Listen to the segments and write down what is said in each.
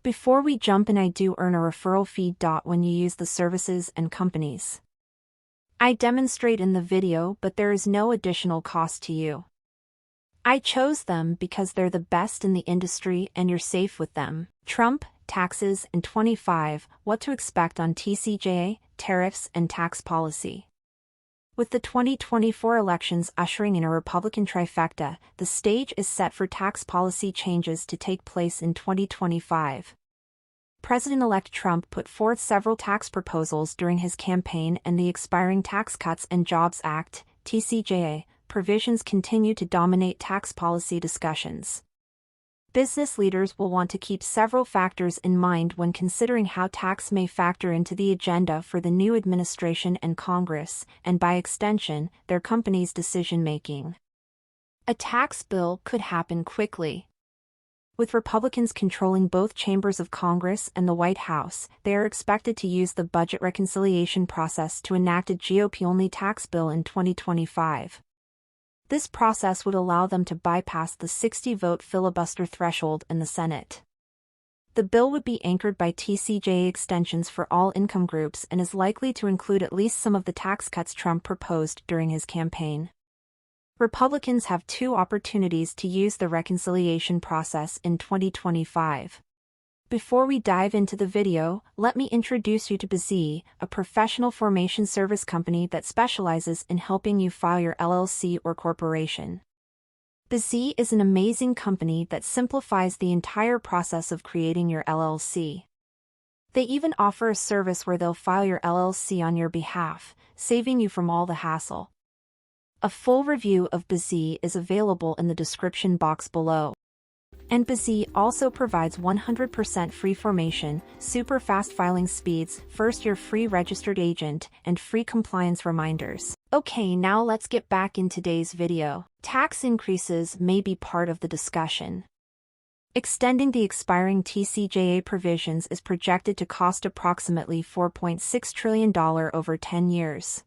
Before we jump in, I do earn a referral fee. When you use the services and companies I demonstrate in the video, but there is no additional cost to you. I chose them because they're the best in the industry and you're safe with them. Trump, taxes, and 25, what to expect on TCJA, tariffs, and tax policy. With the 2024 elections ushering in a Republican trifecta, the stage is set for tax policy changes to take place in 2025. President-elect Trump put forth several tax proposals during his campaign, and the expiring Tax Cuts and Jobs Act, TCJA, provisions continue to dominate tax policy discussions. Business leaders will want to keep several factors in mind when considering how tax may factor into the agenda for the new administration and Congress, and by extension, their company's decision-making. A tax bill could happen quickly. With Republicans controlling both chambers of Congress and the White House, they are expected to use the budget reconciliation process to enact a GOP-only tax bill in 2025. This process would allow them to bypass the 60-vote filibuster threshold in the Senate. The bill would be anchored by TCJA extensions for all income groups and is likely to include at least some of the tax cuts Trump proposed during his campaign. Republicans have two opportunities to use the reconciliation process in 2025. Before we dive into the video, let me introduce you to BZ, a professional formation service company that specializes in helping you file your LLC or corporation. BZ is an amazing company that simplifies the entire process of creating your LLC. They even offer a service where they'll file your LLC on your behalf, saving you from all the hassle. A full review of BZ is available in the description box below. And BZ also provides 100% free formation, super fast filing speeds, first-year free registered agent, and free compliance reminders. Okay, now let's get back in today's video. Tax increases may be part of the discussion. Extending the expiring TCJA provisions is projected to cost approximately $4.6 trillion over 10 years.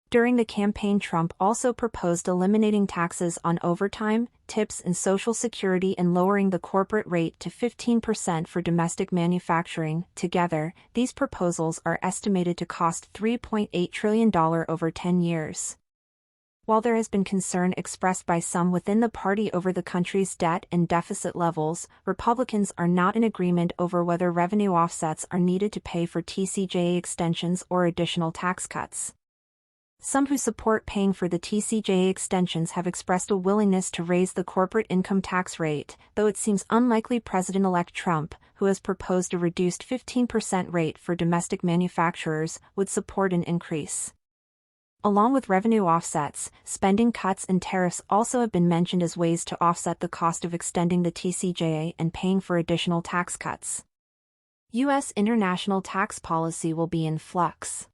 During the campaign, Trump also proposed eliminating taxes on overtime, tips, and Social Security and lowering the corporate rate to 15% for domestic manufacturing. Together, these proposals are estimated to cost $3.8 trillion over 10 years. While there has been concern expressed by some within the party over the country's debt and deficit levels, Republicans are not in agreement over whether revenue offsets are needed to pay for TCJA extensions or additional tax cuts. Some who support paying for the TCJA extensions have expressed a willingness to raise the corporate income tax rate, though it seems unlikely President-elect Trump, who has proposed a reduced 15% rate for domestic manufacturers, would support an increase. Along with revenue offsets, spending cuts and tariffs also have been mentioned as ways to offset the cost of extending the TCJA and paying for additional tax cuts. U.S. international tax policy will be in flux.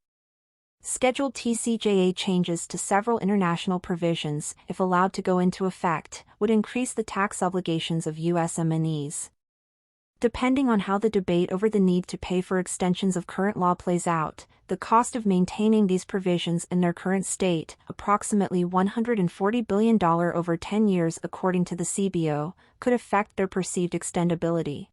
Scheduled TCJA changes to several international provisions, if allowed to go into effect, would increase the tax obligations of U.S. MNEs. Depending on how the debate over the need to pay for extensions of current law plays out, the cost of maintaining these provisions in their current state, approximately $140 billion over 10 years according to the CBO, could affect their perceived extendability.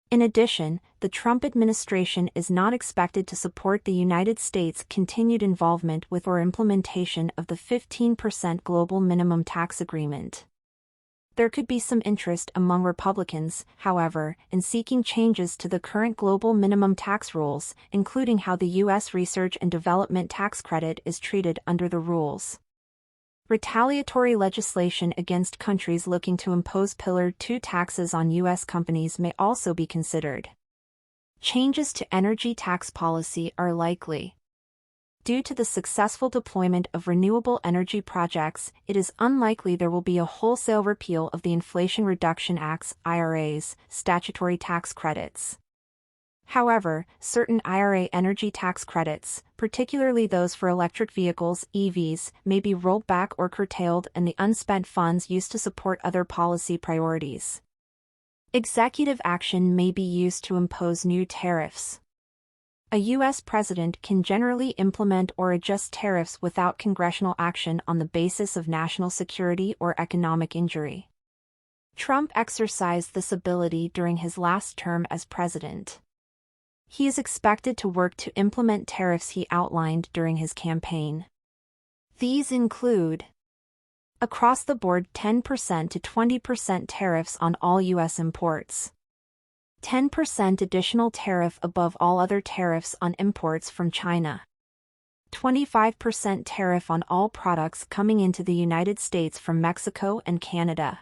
In addition, the Trump administration is not expected to support the United States' continued involvement with or implementation of the 15% global minimum tax agreement. There could be some interest among Republicans, however, in seeking changes to the current global minimum tax rules, including how the U.S. Research and Development Tax Credit is treated under the rules. Retaliatory legislation against countries looking to impose Pillar 2 taxes on U.S. companies may also be considered. Changes to energy tax policy are likely. Due to the successful deployment of renewable energy projects, it is unlikely there will be a wholesale repeal of the Inflation Reduction Act's (IRA's) statutory tax credits. However, certain IRA energy tax credits, particularly those for electric vehicles (EVs), may be rolled back or curtailed, and the unspent funds used to support other policy priorities. Executive action may be used to impose new tariffs. A U.S. president can generally implement or adjust tariffs without congressional action on the basis of national security or economic injury. Trump exercised this ability during his last term as president. He is expected to work to implement tariffs he outlined during his campaign. These include across-the-board 10% to 20% tariffs on all U.S. imports, 10% additional tariff above all other tariffs on imports from China, 25% tariff on all products coming into the United States from Mexico and Canada,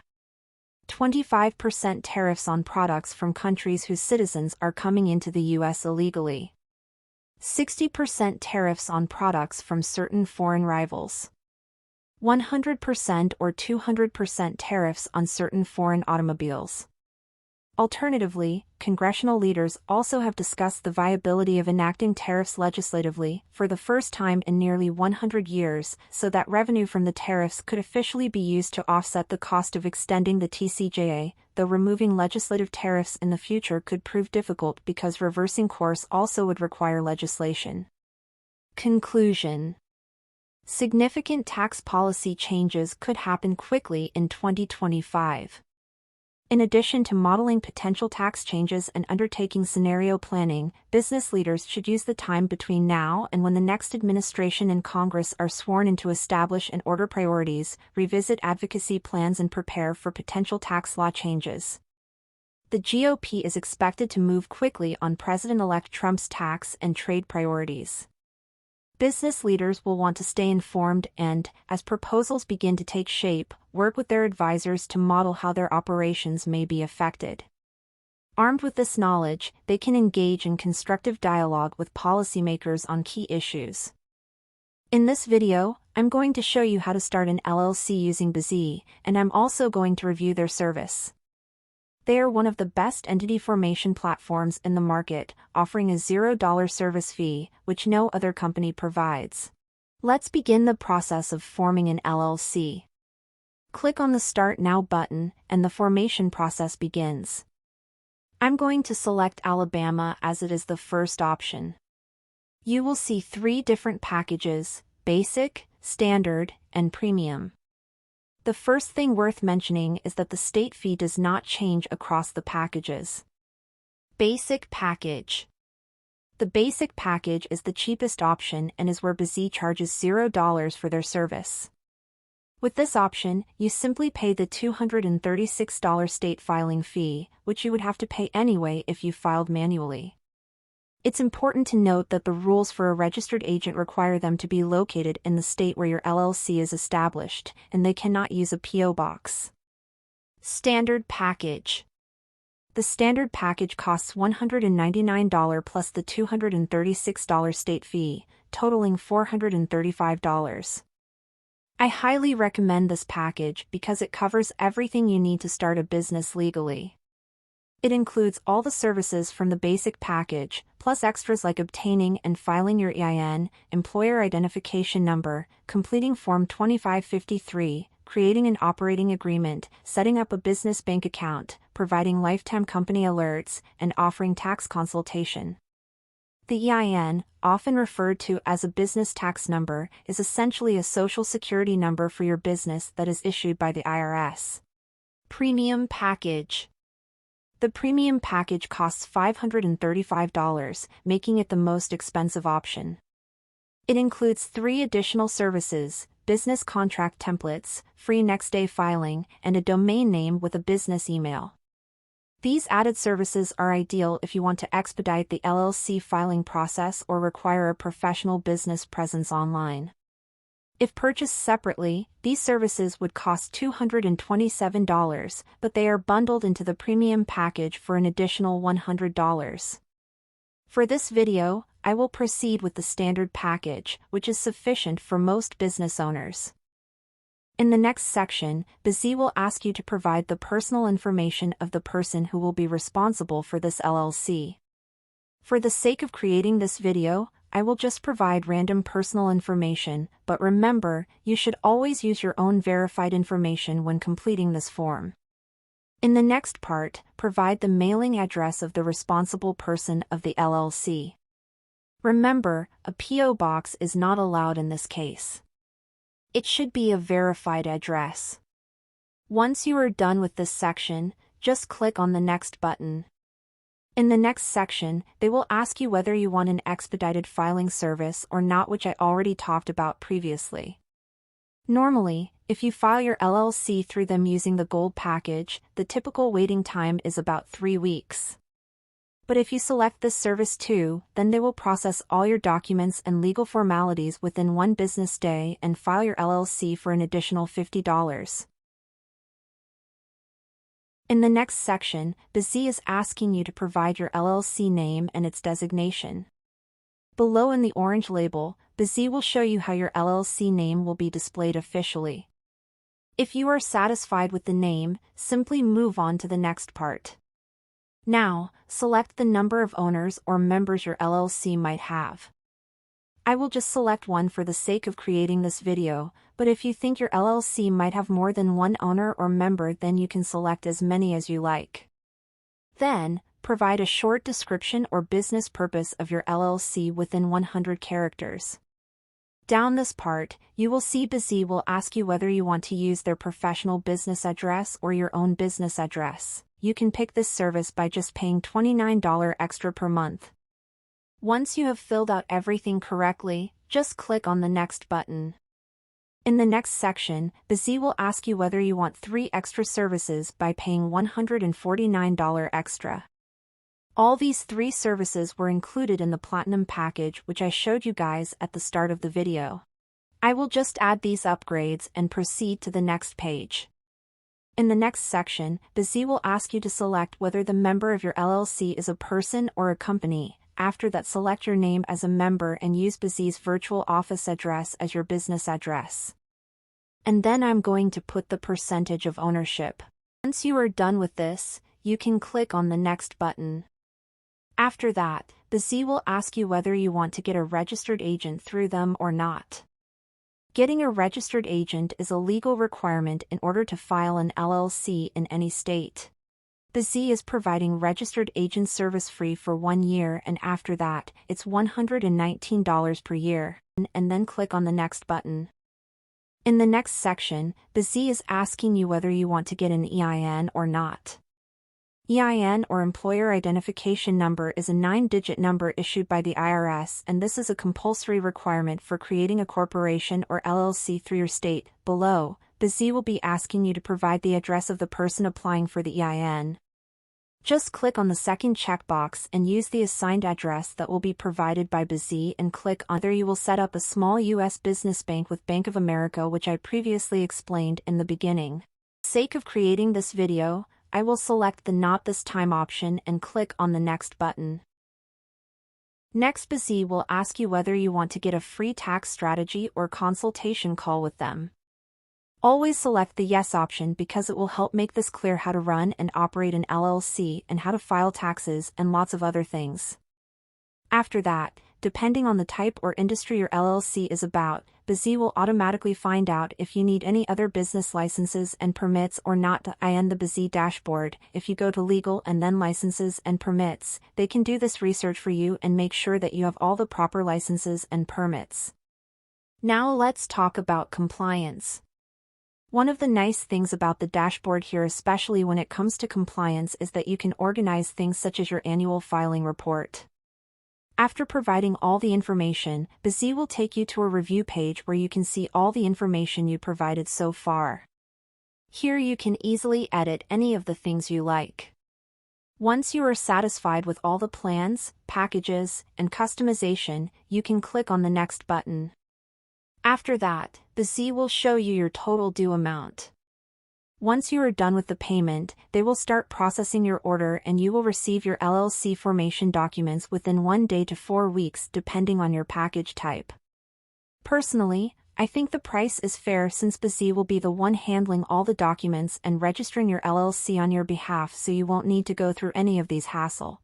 25% tariffs on products from countries whose citizens are coming into the U.S. illegally, 60% tariffs on products from certain foreign rivals, 100% or 200% tariffs on certain foreign automobiles. Alternatively, congressional leaders also have discussed the viability of enacting tariffs legislatively for the first time in nearly 100 years, so that revenue from the tariffs could officially be used to offset the cost of extending the TCJA, though removing legislative tariffs in the future could prove difficult because reversing course also would require legislation. Conclusion: significant tax policy changes could happen quickly in 2025. In addition to modeling potential tax changes and undertaking scenario planning, business leaders should use the time between now and when the next administration and Congress are sworn in to establish and order priorities, revisit advocacy plans, and prepare for potential tax law changes. The GOP is expected to move quickly on President-elect Trump's tax and trade priorities. Business leaders will want to stay informed and, as proposals begin to take shape, work with their advisors to model how their operations may be affected. Armed with this knowledge, they can engage in constructive dialogue with policymakers on key issues. In this video, I'm going to show you how to start an LLC using Busy, and I'm also going to review their service. They are one of the best entity formation platforms in the market, offering a $0 service fee, which no other company provides. Let's begin the process of forming an LLC. Click on the Start Now button, and the formation process begins. I'm going to select Alabama as it is the first option. You will see 3 different packages: Basic, Standard, and Premium. The first thing worth mentioning is that the state fee does not change across the packages. Basic package. The basic package is the cheapest option and is where Busy charges $0 for their service. With this option, you simply pay the $236 state filing fee, which you would have to pay anyway if you filed manually. It's important to note that the rules for a registered agent require them to be located in the state where your LLC is established, and they cannot use a P.O. box. Standard package. The standard package costs $199 plus the $236 state fee, totaling $435. I highly recommend this package because it covers everything you need to start a business legally. It includes all the services from the basic package, plus extras like obtaining and filing your EIN, employer identification number, completing Form 2553, creating an operating agreement, setting up a business bank account, providing lifetime company alerts, and offering tax consultation. The EIN, often referred to as a business tax number, is essentially a social security number for your business that is issued by the IRS. Premium package. The premium package costs $535, making it the most expensive option. It includes 3 additional services: business contract templates, free next-day filing, and a domain name with a business email. These added services are ideal if you want to expedite the LLC filing process or require a professional business presence online. If purchased separately, these services would cost $227, but they are bundled into the premium package for an additional $100. For this video, I will proceed with the standard package, which is sufficient for most business owners. In the next section, Busy will ask you to provide the personal information of the person who will be responsible for this LLC. For the sake of creating this video, I will just provide random personal information, but remember, you should always use your own verified information when completing this form. In the next part, provide the mailing address of the responsible person of the LLC. Remember, a P.O. box is not allowed in this case. It should be a verified address. Once you are done with this section, just click on the Next button. In the next section, they will ask you whether you want an expedited filing service or not, which I already talked about previously. Normally, if you file your LLC through them using the Gold package, the typical waiting time is about 3 weeks. But if you select this service too, then they will process all your documents and legal formalities within 1 business day and file your LLC for an additional $50. In the next section, BZ is asking you to provide your LLC name and its designation. Below in the orange label, BZ will show you how your LLC name will be displayed officially. If you are satisfied with the name, simply move on to the next part. Now, select the number of owners or members your LLC might have. I will just select one for the sake of creating this video, but if you think your LLC might have more than 1 owner or member, then you can select as many as you like. Then, provide a short description or business purpose of your LLC within 100 characters. Down this part, you will see BZ will ask you whether you want to use their professional business address or your own business address. You can pick this service by just paying $29 extra per month. Once you have filled out everything correctly, just click on the Next button. In the next section, BZ will ask you whether you want 3 extra services by paying $149 extra. All these 3 services were included in the Platinum package, which I showed you guys at the start of the video. I will just add these upgrades and proceed to the next page. In the next section, BZ will ask you to select whether the member of your LLC is a person or a company. After that, select your name as a member and use BZ's virtual office address as your business address. And then I'm going to put the percentage of ownership. Once you are done with this, you can click on the Next button. After that, BZ will ask you whether you want to get a registered agent through them or not. Getting a registered agent is a legal requirement in order to file an LLC in any state. BZ is providing registered agent service free for 1 year, and after that, it's $119 per year, and then click on the Next button. In the next section, BZ is asking you whether you want to get an EIN or not. EIN, or Employer Identification Number, is a 9-digit number issued by the IRS, and this is a compulsory requirement for creating a corporation or LLC through your state. Below, BZ will be asking you to provide the address of the person applying for the EIN. Just click on the second checkbox and use the assigned address that will be provided by BZ and click on whether you will set up a small U.S. business bank with Bank of America, which I previously explained in the beginning. For the sake of creating this video, I will select the Not This Time option and click on the Next button. Next, BZ will ask you whether you want to get a free tax strategy or consultation call with them. Always select the Yes option because it will help make this clear how to run and operate an LLC and how to file taxes and lots of other things. After that, depending on the type or industry your LLC is about, BZ will automatically find out if you need any other business licenses and permits or not. In the BZ dashboard, if you go to Legal and then Licenses and Permits, they can do this research for you and make sure that you have all the proper licenses and permits. Now let's talk about compliance. One of the nice things about the dashboard here, especially when it comes to compliance, is that you can organize things such as your annual filing report. After providing all the information, BZ will take you to a review page where you can see all the information you provided so far. Here you can easily edit any of the things you like. Once you are satisfied with all the plans, packages, and customization, you can click on the Next button. After that, BZ will show you your total due amount. Once you are done with the payment, they will start processing your order and you will receive your LLC formation documents within 1 day to 4 weeks depending on your package type. Personally, I think the price is fair since BZ will be the one handling all the documents and registering your LLC on your behalf, so you won't need to go through any of these hassle.